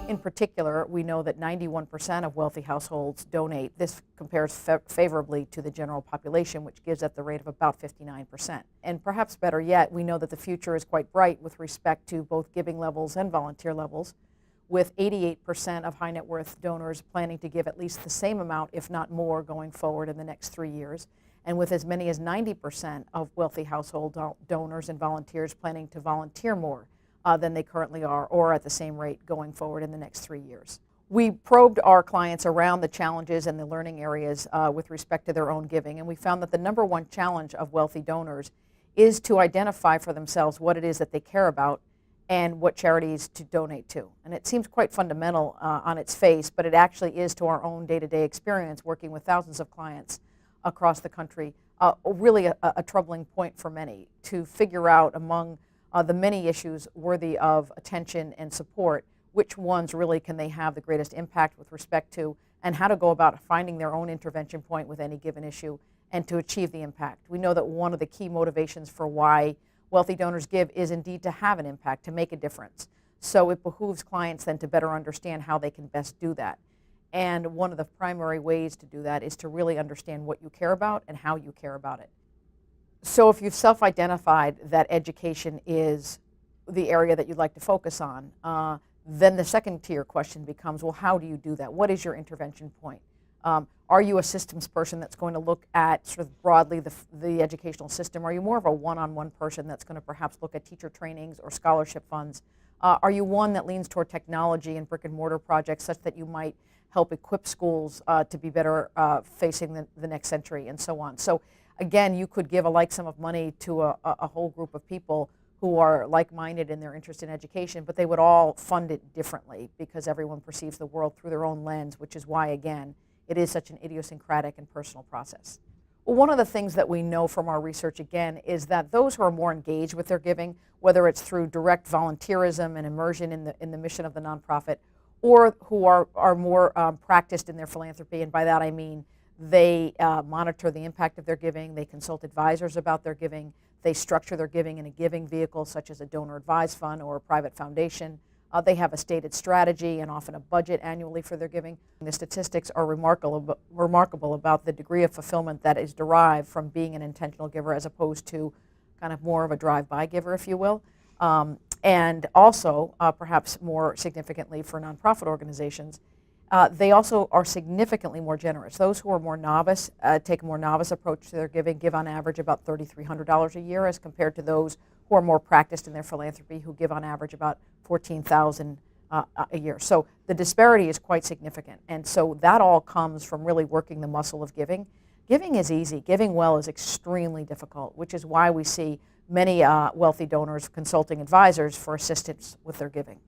In particular, we know that 91% of wealthy households donate. This compares favorably to the general population, which gives at the rate of about 59%. And perhaps better yet, we know that the future is quite bright with respect to both giving levels and volunteer levels, with 88% of high net worth donors planning to give at least the same amount, if not more, going forward in the next 3 years, and with as many as 90% of wealthy household donors and volunteers planning to volunteer more than they currently are, or at the same rate going forward in the next 3 years. We probed our clients around the challenges and the learning areas with respect to their own giving, and we found that the #1 challenge of wealthy donors is to identify for themselves what it is that they care about and what charities to donate to. And it seems quite fundamental on its face, but it actually is to our own day-to-day experience working with thousands of clients across the country, really a troubling point for many to figure out among the many issues worthy of attention and support, which ones really can they have the greatest impact with respect to, and how to go about finding their own intervention point with any given issue and to achieve the impact. We know that one of the key motivations for why wealthy donors give is indeed to have an impact, to make a difference. So it behooves clients then to better understand how they can best do that. And one of the primary ways to do that is to really understand what you care about and how you care about it. So if you've self-identified that education is the area that you'd like to focus on, then the second tier question becomes, well, how do you do that? What is your intervention point? Are you a systems person that's going to look at sort of broadly the educational system? Are you more of a one-on-one person that's going to perhaps look at teacher trainings or scholarship funds? Are you one that leans toward technology and brick and mortar projects such that you might help equip schools to be better facing the next century and so on? So again, you could give a like sum of money to a whole group of people who are like-minded in their interest in education, but they would all fund it differently because everyone perceives the world through their own lens, which is why, again, it is such an idiosyncratic and personal process. Well, one of the things that we know from our research, again, is that those who are more engaged with their giving, whether it's through direct volunteerism and immersion in the mission of the nonprofit, or who are more practiced in their philanthropy, and by that I mean they monitor the impact of their giving, they consult advisors about their giving, they structure their giving in a giving vehicle such as a donor advised fund or a private foundation. They have a stated strategy and often a budget annually for their giving. The statistics are remarkable about the degree of fulfillment that is derived from being an intentional giver as opposed to kind of more of a drive-by giver, if you will. And also, perhaps more significantly for nonprofit organizations, they also are significantly more generous. Those who are more novice, take a more novice approach to their giving, give on average about $3,300 a year as compared to those who are more practiced in their philanthropy who give on average about $14,000 a year. So the disparity is quite significant. And so that all comes from really working the muscle of giving. Giving is easy. Giving well is extremely difficult, which is why we see many wealthy donors consulting advisors for assistance with their giving.